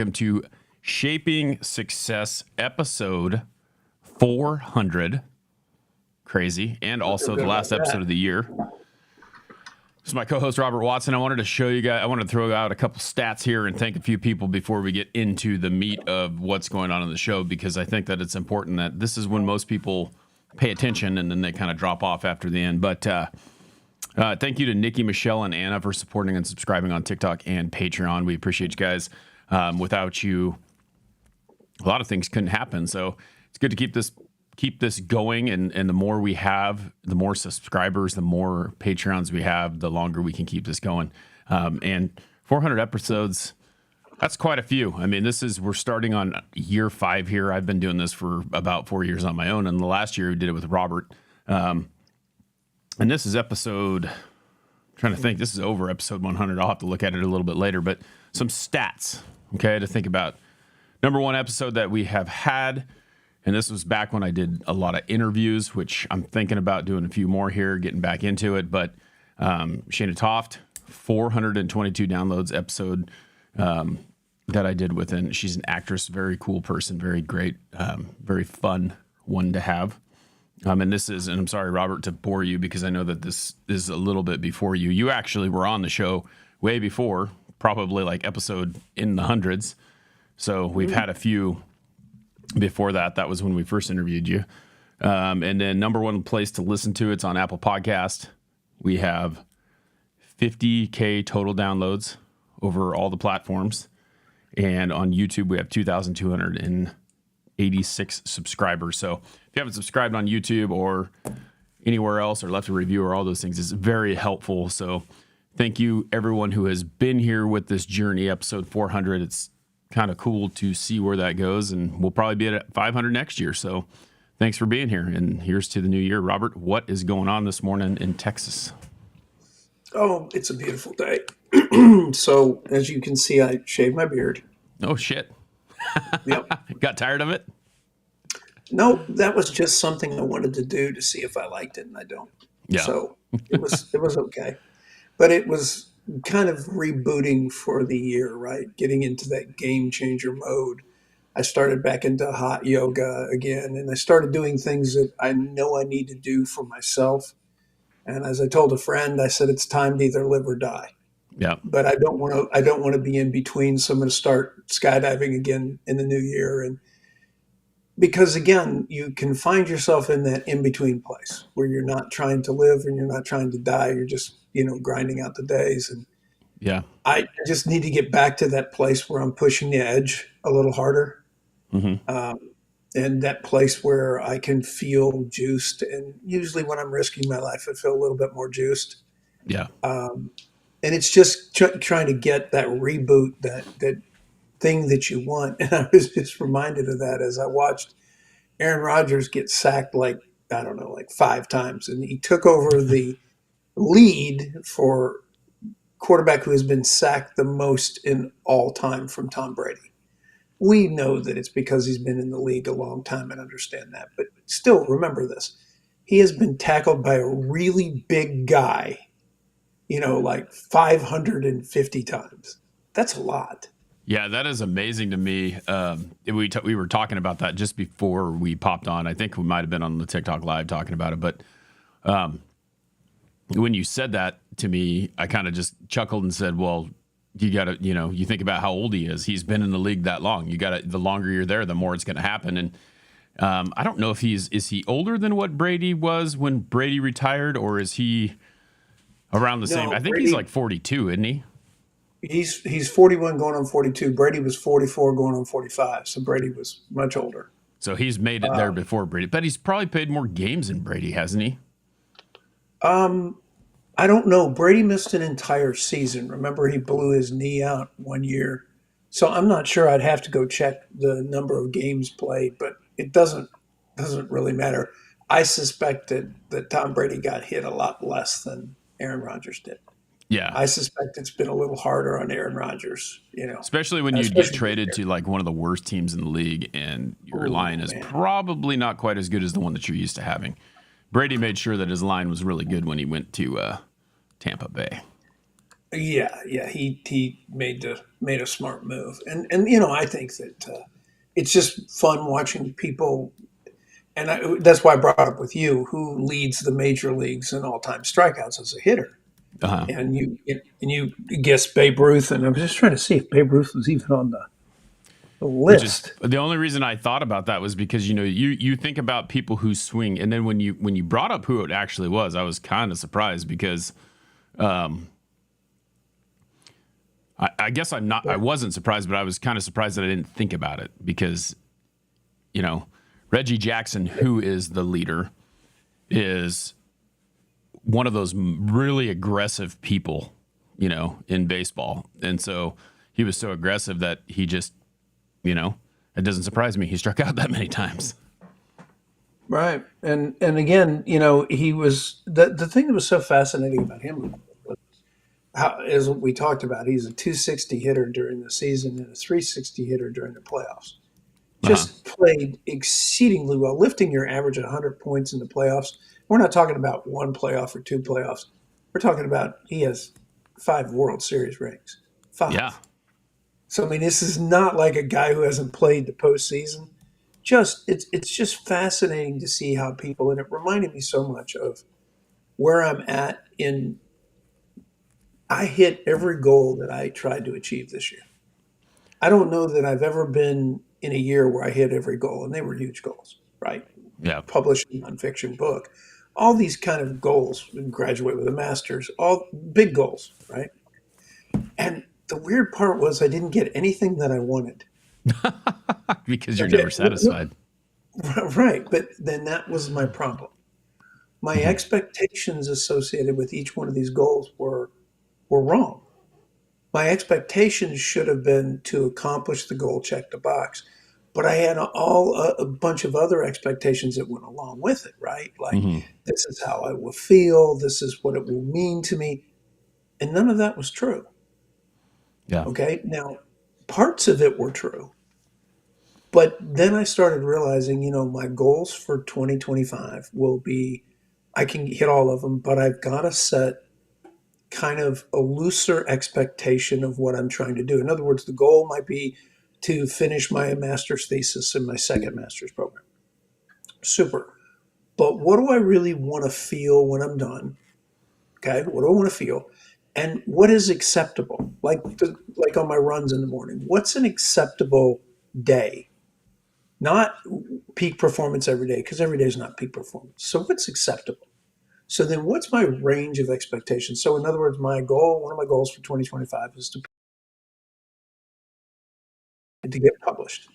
Welcome to Shaping Success episode 400. Crazy. And also the last episode of the year. This is my co-host Robert Watson. I wanted to show you guys, I wanted to throw out a couple stats here and thank a few people before we get into the meat of what's going on in the show, because I think that it's important that this is when most people pay attention and then they kind of drop off after the end. But thank you to Nikki, Michelle, and Anna for supporting and subscribing on TikTok and Patreon. We appreciate you guys. Without you, a lot of things couldn't happen. So it's good to keep this going. And the more we have, the more subscribers, the more Patreons we have, the longer we can keep this going. And 400 episodes, that's quite a few. I mean, we're starting on year 5 here. I've been doing this for about 4 years on my own. And the last year we did it with Robert. And this is episode, I'm trying to think, this is over episode 100. I'll have to look at it a little bit later, but some stats, okay, to think about. Number 1 episode that we have had, and this was back when I did a lot of interviews, which I'm thinking about doing a few more here, getting back into it. But Shana Toft, 422 downloads episode that I did with, and she's an actress, very cool person, very great, very fun one to have. And I'm sorry, Robert, to bore you, because I know that this is a little bit before you. You actually were on the show way before, probably like episode in the hundreds. So we've had a few before that. That was when we first interviewed you. And then number 1 place to listen to, it's on Apple Podcast. We have 50K total downloads over all the platforms. And on YouTube, we have 2,286 subscribers. So if you haven't subscribed on YouTube or anywhere else or left a review or all those things, it's very helpful. So thank you, everyone who has been here with this journey, episode 400. It's kind of cool to see where that goes, and we'll probably be at 500 next year. So thanks for being here, and here's to the new year. Robert, what is going on this morning in Texas? Oh, it's a beautiful day. So as you can see, I shaved my beard. Oh, shit. Yep. Got tired of it? No, that was just something I wanted to do to see if I liked it, and I don't. Yeah. So it was okay. But it was kind of rebooting for the year, right? Getting into that game changer mode. I started back into hot yoga again, and I started doing things that I know I need to do for myself. And as I told a friend, I said, it's time to either live or die. Yeah. But I don't want to be in between. So I'm going to start skydiving again in the new year. And because again, you can find yourself in that in-between place where you're not trying to live and you're not trying to die. You're just, grinding out the days. And Yeah. I just need to get back to that place where I'm pushing the edge a little harder. Mm-hmm. And that place where I can feel juiced. And usually when I'm risking my life, I feel a little bit more juiced. Yeah. And it's just trying to get that reboot, that thing that you want. And I was just reminded of that as I watched Aaron Rodgers get sacked like 5 times. And he took over the lead for quarterback who has been sacked the most in all time from Tom Brady. We know that it's because he's been in the league a long time and understand that. But still, remember this. He has been tackled by a really big guy, like 550 times. That's a lot. Yeah, that is amazing to me. We were talking about that just before we popped on. I think we might have been on the TikTok live talking about it. But when you said that to me, I kind of just chuckled and said, well, you got to, you think about how old he is. He's been in the league that long. The longer you're there, the more it's going to happen. And I don't know if is he older than what Brady was when Brady retired, or is he around the same? I think he's like 42, isn't he? He's 41 going on 42. Brady was 44 going on 45. So Brady was much older. So he's made it there before Brady. But he's probably played more games than Brady, hasn't he? I don't know. Brady missed an entire season. Remember, he blew his knee out one year. So I'm not sure. I'd have to go check the number of games played, but it doesn't really matter. I suspect that Tom Brady got hit a lot less than Aaron Rodgers did. Yeah. I suspect it's been a little harder on Aaron Rodgers, Especially when you get traded to like one of the worst teams in the league and your line is probably not quite as good as the one that you're used to having. Brady made sure that his line was really good when he went to Tampa Bay. Yeah. He made a smart move, and I think that it's just fun watching people, and that's why I brought up with you who leads the major leagues in all time strikeouts as a hitter. Uh-huh. And you guessed Babe Ruth, and I was just trying to see if Babe Ruth was even on the Which is list. the only reason I thought about that was because you think about people who swing, and then when you brought up who it actually was, I was kind of surprised because I guess I wasn't surprised, but I was kind of surprised that I didn't think about it because Reggie Jackson, who is the leader, is one of those really aggressive people, in baseball, and so he was so aggressive that he just, it doesn't surprise me he struck out that many times. Right. And again, he was the thing that was so fascinating about him was how, as we talked about, he's a 260 hitter during the season and a 360 hitter during the playoffs. Uh-huh. Just played exceedingly well, lifting your average at 100 points in the playoffs. We're not talking about one playoff or two playoffs. We're talking about he has 5 World Series rings. Yeah. 5. So I mean, this is not like a guy who hasn't played the postseason. Just it's just fascinating to see how people, and it reminded me so much of where I'm at in. I hit every goal that I tried to achieve this year. I don't know that I've ever been in a year where I hit every goal, and they were huge goals, right? Yeah. Publishing a nonfiction book, all these kind of goals, graduate with a master's, all big goals, right? And the weird part was I didn't get anything that I wanted. Because you're Okay, never satisfied. right, but then that was my problem. My Hmm. expectations associated with each one of these goals were wrong. My expectations should have been to accomplish the goal, check the box, but I had a bunch of other expectations that went along with it, right? Like Hmm. this is how I will feel, this is what it will mean to me, and none of that was true. Yeah. Okay, now parts of it were true, but then I started realizing, my goals for 2025 will be I can hit all of them, but I've got to set kind of a looser expectation of what I'm trying to do. In other words, the goal might be to finish my master's thesis in my second master's program. Super. But what do I really want to feel when I'm done? Okay, what do I want to feel? And what is acceptable? Like on my runs in the morning, what's an acceptable day? Not peak performance every day, because every day is not peak performance. So what's acceptable? So then what's my range of expectations? So in other words, one of my goals for 2025 is to get published.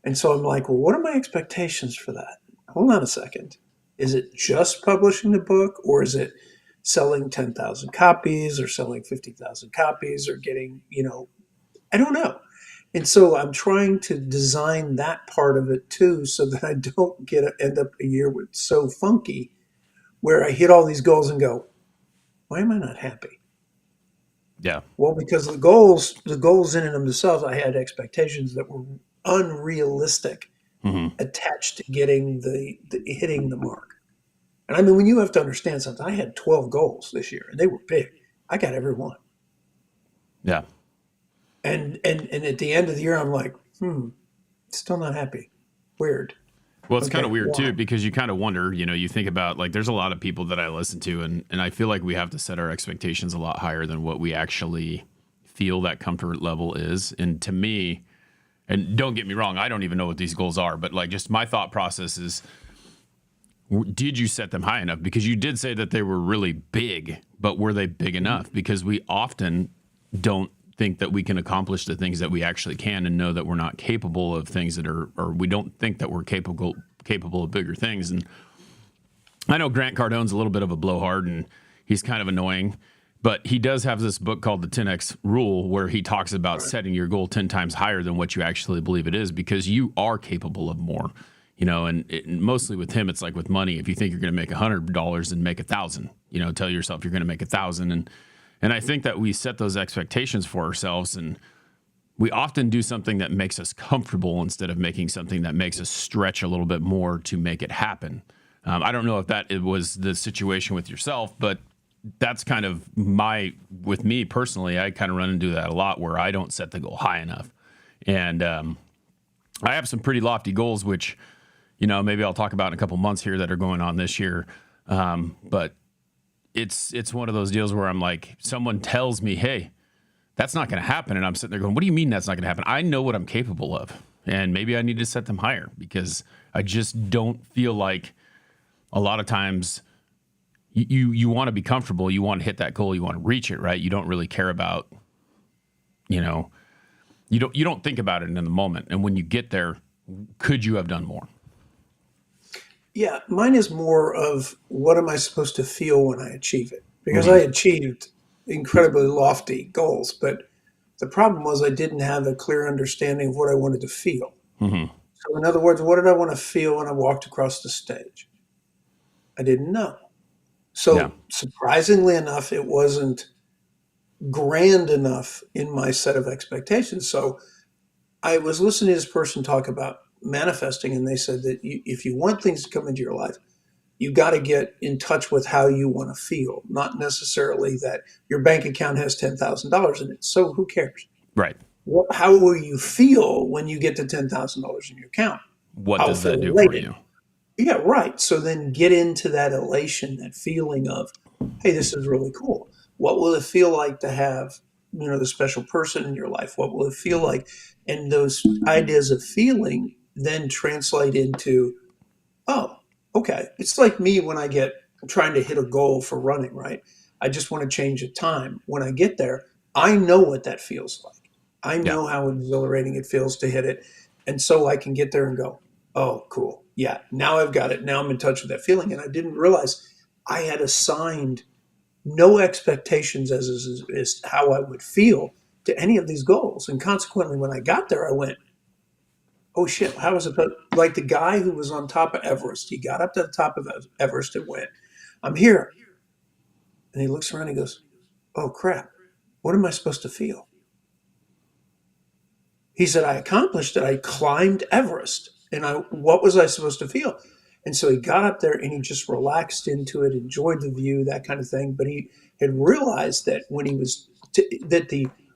And so I'm like, well, what are my expectations for that? Hold on a second. Is it just publishing the book, or is it selling 10,000 copies or selling 50,000 copies or getting, I don't know. And so I'm trying to design that part of it too, so that I don't end up a year with so funky where I hit all these goals and go, why am I not happy? Yeah. Well, because the goals in and of themselves, I had expectations that were unrealistic Hmm. attached to getting the hitting the mark. And I mean, when you have to understand something, I had 12 goals this year, and they were big. I got every one. Yeah. And at the end of the year, I'm like, still not happy. Weird. Well, it's kind Okay, of weird why? too because you kind of wonder, you think about like there's a lot of people that I listen to and I feel like we have to set our expectations a lot higher than what we actually feel that comfort level is. And to me, and don't get me wrong, I don't even know what these goals are, but like just my thought process is did you set them high enough? Because you did say that they were really big, but were they big enough? Because we often don't think that we can accomplish the things that we actually can and know that we're not capable of things that are, or we don't think that we're capable of bigger things. And I know Grant Cardone's a little bit of a blowhard and he's kind of annoying, but he does have this book called the 10X Rule where he talks about Right. setting your goal 10 times higher than what you actually believe it is because you are capable of more. And mostly with him, it's like with money. If you think you're going to make $100 and make 1,000, tell yourself you're going to make 1,000. And I think that we set those expectations for ourselves and we often do something that makes us comfortable instead of making something that makes us stretch a little bit more to make it happen. I don't know if that it was the situation with yourself, but that's kind of with me personally, I kind of run into that a lot where I don't set the goal high enough. And I have some pretty lofty goals, which, maybe I'll talk about in a couple months here that are going on this year. But it's one of those deals where I'm like, someone tells me, hey, that's not going to happen. And I'm sitting there going, what do you mean that's not going to happen? I know what I'm capable of. And maybe I need to set them higher because I just don't feel like a lot of times you want to be comfortable. You want to hit that goal. You want to reach it, right? You don't really care about, you don't think about it in the moment. And when you get there, could you have done more? Yeah, mine is more of what am I supposed to feel when I achieve it? Because I achieved incredibly lofty goals, but the problem was I didn't have a clear understanding of what I wanted to feel. So, in other words, what did I want to feel when I walked across the stage? I didn't know. Yeah. So, surprisingly enough, it wasn't grand enough in my set of expectations. So, I was listening to this person talk about manifesting, and they said that if you want things to come into your life, you got to get in touch with how you want to feel, not necessarily that your bank account has $10,000 in it. So who cares? Right. How will you feel when you get to $10,000 in your account? What I'll does feel that do for elated. you? Yeah, right. So then get into that elation, that feeling of, hey, this is really cool. What will it feel like to have, the special person in your life? What will it feel like? And those ideas of feeling then translate into, oh, okay. It's like me when I'm trying to hit a goal for running, right? I just want to change the time. When I get there, I know what that feels like. I Yeah. know how exhilarating it feels to hit it. And so I can get there and go, oh, cool. Yeah, now I've got it. Now I'm in touch with that feeling. And I didn't realize I had assigned no expectations as how I would feel to any of these goals. And consequently, when I got there, I went, oh shit, how was it? Like the guy who was on top of Everest, he got up to the top of Everest and went, I'm here. And he looks around and he goes, oh crap, what am I supposed to feel? He said, I accomplished it. I climbed Everest. And what was I supposed to feel? And so he got up there and he just relaxed into it, enjoyed the view, that kind of thing. But he had realized that when he was,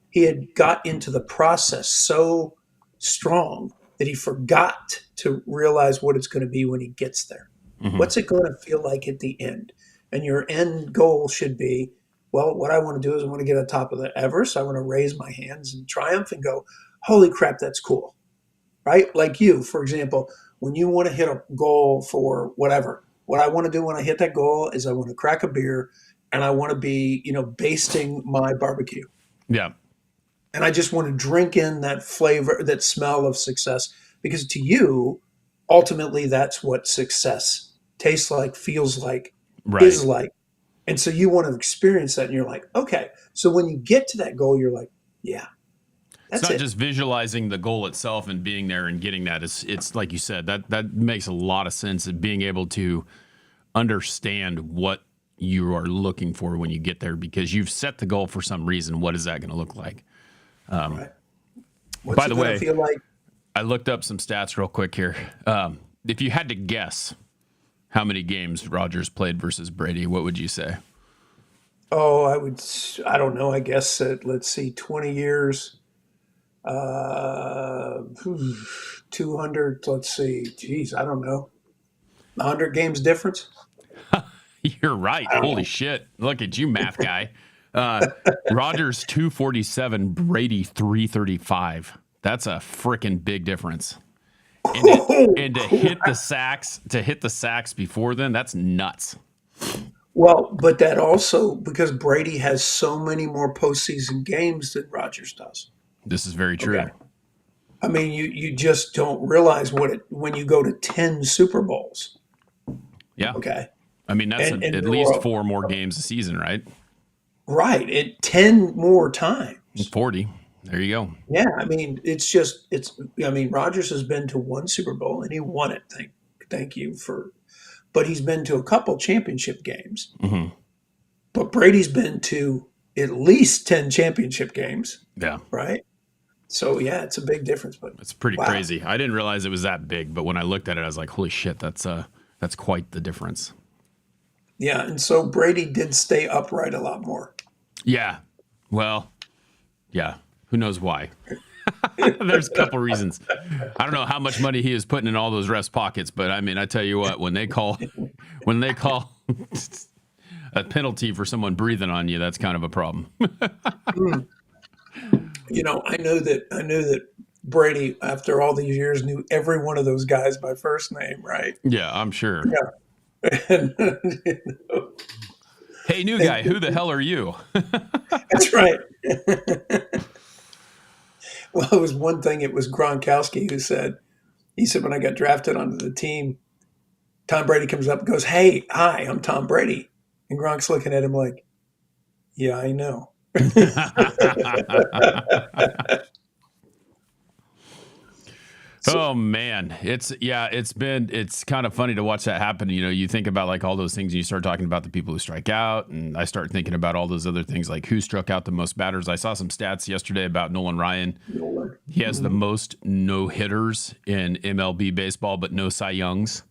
he had got into the process so strong that he forgot to realize what it's going to be when he gets there. What's it going to feel like at the end? And your end goal should be, well, what I want to do is I want to get on top of the Everest. I want to raise my hands in triumph and go, holy crap, that's cool. Right? Like you, for example, when you want to hit a goal for whatever, what I want to do when I hit that goal is I want to crack a beer and I want to be, basting my barbecue. Yeah. And I just want to drink in that flavor, that smell of success. Because to you, ultimately, that's what success tastes like, feels like, Right. is like. And so you want to experience that. And you're like, okay. So when you get to that goal, you're like, yeah, It's that's not it. just visualizing the goal itself and being there and getting that. It's like you said, that makes a lot of sense of being able to understand what you are looking for when you get there because you've set the goal for some reason. What is that going to look like? Right. What's By it the gonna way, feel like? I looked up some stats real quick here. If you had to guess how many games Rodgers played versus Brady, what would you say? Oh, I don't know. I guess let's see, 20 years, 200, let's see, geez, I don't know. 100 games difference? You're right. I don't Holy know. shit. Look at you, math guy. Rodgers 247, Brady 335. That's a freaking big difference. And to hit the sacks before then, that's nuts. Well, but that also, because Brady has so many more postseason games than Rodgers does. This is very Okay. true. I mean, you just don't realize when you go to 10 Super Bowls. Yeah. Okay. I mean, that's And at there least were, four more games a season, right? right, 10 more times. 40. There you go. Yeah, I mean, I mean, Rodgers has been to one Super Bowl and he won it. Thank you but he's been to a couple championship games. Hmm. But Brady's been to at least 10 championship games, Yeah. right? So yeah, it's a big difference. But It's pretty wow, crazy. I didn't realize it was that big, but when I looked at it, I was like, holy shit, that's quite the difference. Yeah, and so Brady did stay upright a lot more. Yeah. Well, yeah. Who knows why? There's a couple reasons. I don't know how much money he is putting in all those refs' pockets, but I mean, I tell you what, when they call a penalty for someone breathing on you, that's kind of a problem. Mm. I know that Brady, after all these years, knew every one of those guys by first name, right? Yeah, I'm sure. Yeah. And, you know, Hey, new and guy, who the hell are you? that's right. Well, it was one thing. It was Gronkowski who said, he said, when I got drafted onto the team, Tom Brady comes up and goes, "Hey, hi, I'm Tom Brady." And Gronk's looking at him like, "Yeah, I know." So, Oh man, it's kind of funny to watch that happen. You know, you think about like all those things, and you start talking about the people who strike out, and I start thinking about all those other things like who struck out the most batters. I saw some stats yesterday about Nolan Ryan. He has the most no hitters in MLB baseball, but no Cy Youngs.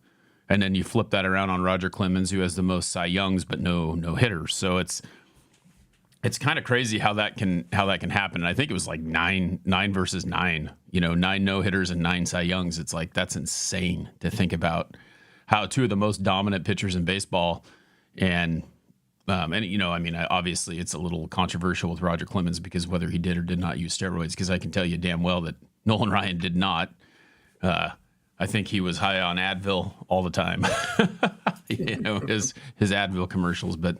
And then you flip that around on Roger Clemens, who has the most Cy Youngs, but no hitters. So it's kind of crazy how that can happen. And I think it was like nine versus nine. You know, 9 no hitters and 9 Cy Youngs. It's like that's insane to think about how two of the most dominant pitchers in baseball and you know, I mean, obviously it's a little controversial with Roger Clemens because whether he did or did not use steroids, because I can tell you damn well that Nolan Ryan did not. I think he was high on Advil all the time. You know, his Advil commercials, but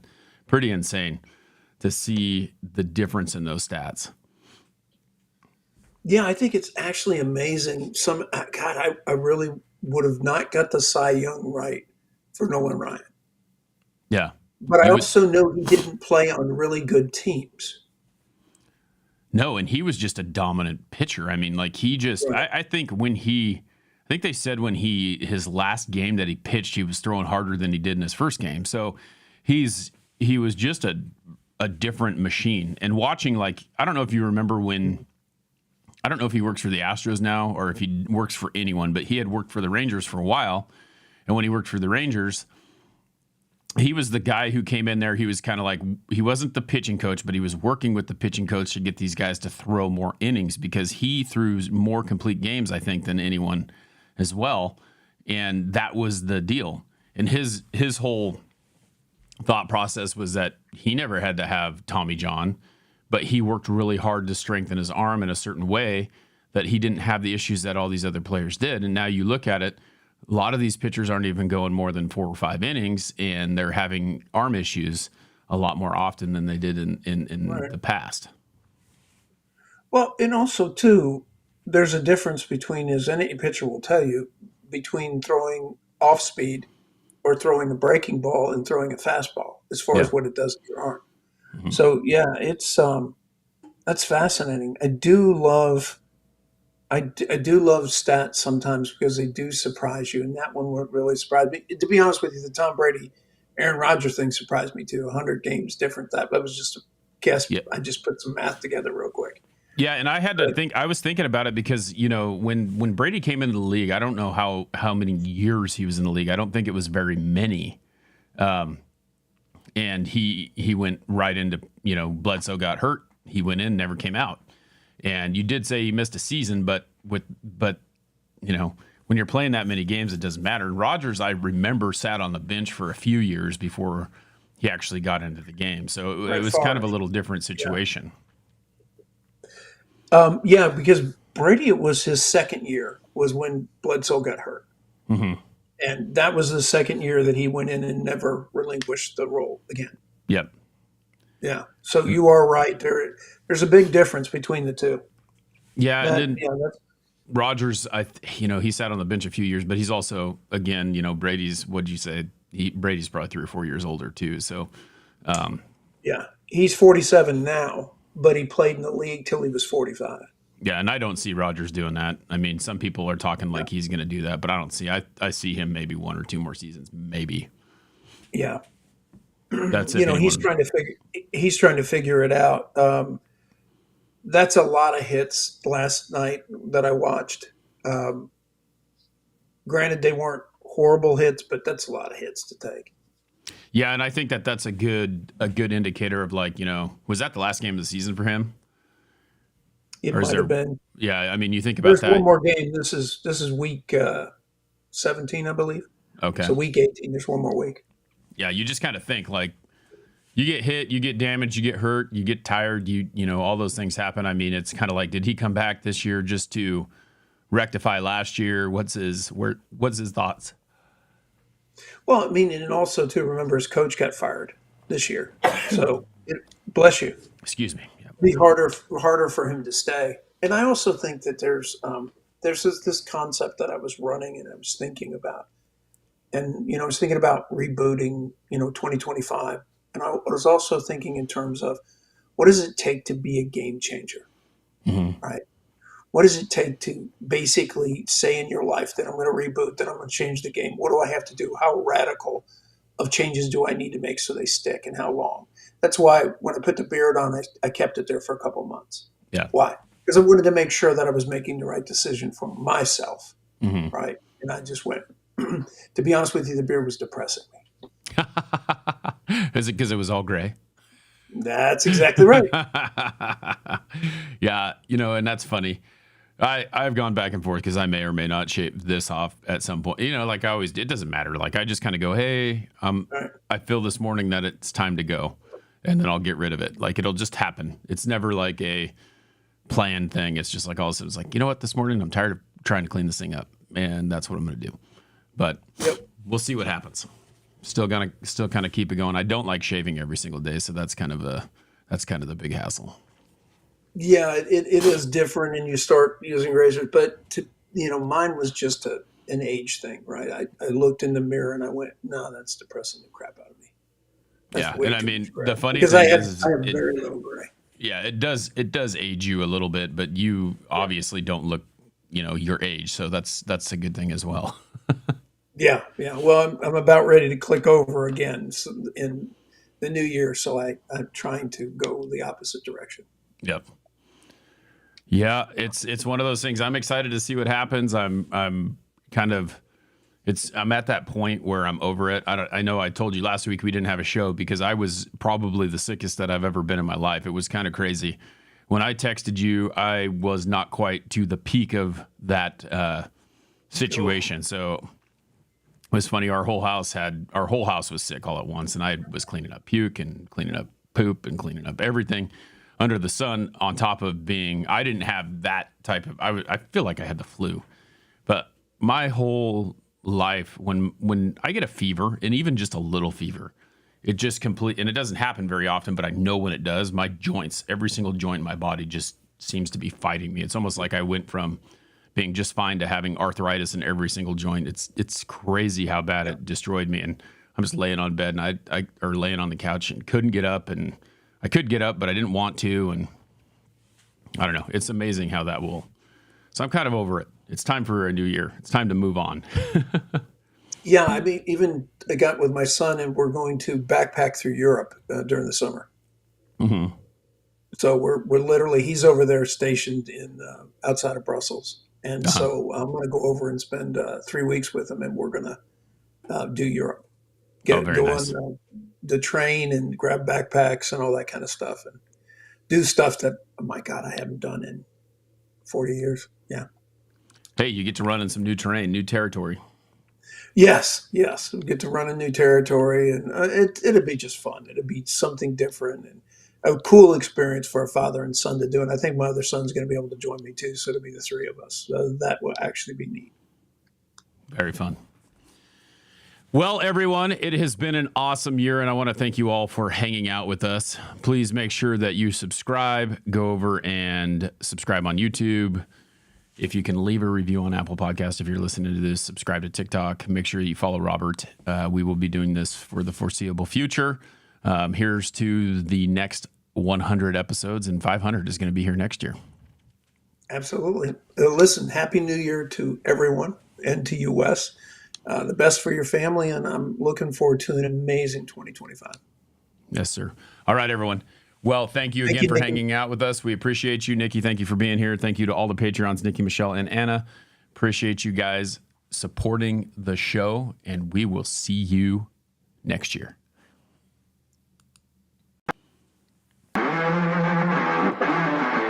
pretty insane to see the difference in those stats. yeah, I think it's actually amazing. God, I really would have not got the Cy Young right for Nolan Ryan. Yeah. But I He was also know he didn't play on really good teams. no, and he was just a dominant pitcher. I mean, like he just Right. I think I think they said when his last game that he pitched, he was throwing harder than he did in his first game. So he was just a different machine. And watching like I don't know if you remember when I don't know if he works for the Astros now or if he works for anyone, but he had worked for the Rangers for a while. And when he worked for the Rangers, he was the guy who came in there. He was kind of like, he wasn't the pitching coach, but he was working with the pitching coach to get these guys to throw more innings because he threw more complete games, I think, than anyone as well. And that was the deal. And his whole thought process was that he never had to have Tommy John, but he worked really hard to strengthen his arm in a certain way that he didn't have the issues that all these other players did. And now you look at it, a lot of these pitchers aren't even going more than 4 or 5 innings, and they're having arm issues a lot more often than they did in Right. the past. Well, and also too, there's a difference between, as any pitcher will tell you, between throwing off speed or throwing a breaking ball and throwing a fastball, as far Yeah. as what it does to your arm. Mhm. So yeah, it's that's fascinating. I do love stats sometimes because they do surprise you, and that one would really surprise me. To be honest with you, the Tom Brady, Aaron Rodgers thing surprised me too. 100 games different. That was just a guess. Yeah. I just put some math together real quick. Yeah, and I had to But think. I was thinking about it because you know when Brady came into the league, I don't know how many years he was in the league. I don't think it was very many. And he went right into Bledsoe got hurt. He went in, never came out. And you did say he missed a season, but when you're playing that many games, it doesn't matter. Rodgers, I remember, sat on the bench for a few years before he actually got into the game. So it Brett was kind of a Favre, little different yeah, situation. yeah, because Brady, it was his second year was when Bledsoe got hurt, Hmm. and that was the second year that he went in and never relinquished the role again. Yep. Yeah, so you are right. There's a big difference between the two. Yeah, and That then yeah, that's Rodgers, he sat on the bench a few years, but he's also again, Brady's. What'd you say? Brady's probably 3 or 4 years older too. So um, yeah. He's 47 now, but he played in the league till he was 45. yeah, and I don't see Rodgers doing that. I mean, some people are talking like he's going to do that, but I don't see. I see him maybe 1 or 2 more seasons, maybe. Yeah, That's if he's anyone. trying to figure it out. That's a lot of hits last night that I watched. Granted, they weren't horrible hits, but that's a lot of hits to take. Yeah, and I think that that's a good indicator of like, was that the last game of the season for him? It Or is might have there? been. Yeah, I mean, you think about There's one that. more game. This is week 17, I believe. Okay. So week 18. There's one more week. Yeah, you just kind of think like you get hit, you get damaged, you get hurt, you get tired, all those things happen. I mean, it's kind of like, did he come back this year just to rectify last year? What's his thoughts? Well, I mean, and also too, remember his coach got fired this year, so bless you. Excuse me. Yeah. Be harder for him to stay. And I also think that there's this concept that I was running and I was thinking about, and I was thinking about rebooting 2025, and I was also thinking in terms of what does it take to be a game changer, Mm-hmm. right? What does it take to basically say in your life that I'm going to reboot, that I'm going to change the game? What do I have to do? How radical of changes do I need to make so they stick, and how long? That's why when I put the beard on, I kept it there for a couple of months. Yeah. Why? Because I wanted to make sure that I was making the right decision for myself, Mm-hmm. right? And I just went, to be honest with you, the beard was depressing me. Is it because it was all gray? That's exactly right. Yeah, and that's funny. I've gone back and forth because I may or may not shave this off at some point. Like I always do. It doesn't matter. Like I just kind of go, hey, Right. I feel this morning that it's time to go, and then I'll get rid of it. Like it'll just happen. It's never like a planned thing. It's just like all of a sudden it's like, you know what, this morning I'm tired of trying to clean this thing up, and that's what I'm going to do. But we'll see what happens. Still kind of keep it going. I don't like shaving every single day, so that's kind of the big hassle. Yeah, it is different, and you start using razors. But mine was just an age thing, right? I looked in the mirror and I went, no, that's depressing the crap out of me. That's Yeah, and I too mean much gray. the funny because thing I is have very little gray. yeah, it does age you a little bit, but you obviously don't look your age, so that's a good thing as well. Yeah. Well, I'm about ready to click over again in the new year, so I'm trying to go the opposite direction. Yep. Yeah, it's one of those things. I'm excited to see what happens. I'm at that point where I'm over it. I know I told you last week we didn't have a show because I was probably the sickest that I've ever been in my life. It was kind of crazy. When I texted you, I was not quite to the peak of that situation. So it was funny. Our whole house was sick all at once, and I was cleaning up puke and cleaning up poop and cleaning up everything under the sun. On top of I didn't have that type of. I feel like I had the flu, but my whole life when I get a fever, and even just a little fever, it just and it doesn't happen very often, but I know when it does, my joints, every single joint in my body just seems to be fighting me. It's almost like I went from being just fine to having arthritis in every single joint. It's crazy how bad it destroyed me. And I'm just laying on bed and or laying on the couch and couldn't get up, and I could get up, but I didn't want to. And I don't know. It's amazing how that will. So I'm kind of over it. It's time for a new year. It's time to move on. Yeah, I mean, even I got with my son, and we're going to backpack through Europe during the summer. Mm-hmm. So we're literally, he's over there stationed in outside of Brussels, and so I'm going to go over and spend 3 weeks with him, and we're going to do Europe. Go nice. on the train and grab backpacks and all that kind of stuff, and do stuff that, oh my God, I haven't done in 40 years. Yeah. Hey, you get to run in some new terrain, new territory. Yes. We get to run in new territory, and it'll be just fun. It'll be something different and a cool experience for a father and son to do. And I think my other son's going to be able to join me too. So it'll be the three of us. So that will actually be neat. Very fun. Well, everyone, it has been an awesome year, and I want to thank you all for hanging out with us. Please make sure that you subscribe. Go over and subscribe on YouTube. If you can leave a review on Apple Podcast, if you're listening to this, subscribe to TikTok. Make sure you follow Robert. We will be doing this for the foreseeable future. Here's to the next 100 episodes, and 500 is going to be here next year. Absolutely. Listen, Happy New Year to everyone and to you, Wes. The best for your family, and I'm looking forward to an amazing 2025. Yes, sir. All right, everyone. Well, thank you again for hanging out with us. We appreciate you, Nikki. Thank you for being here. Thank you to all the Patreons, Nikki, Michelle, and Anna. Appreciate you guys supporting the show, and we will see you next year.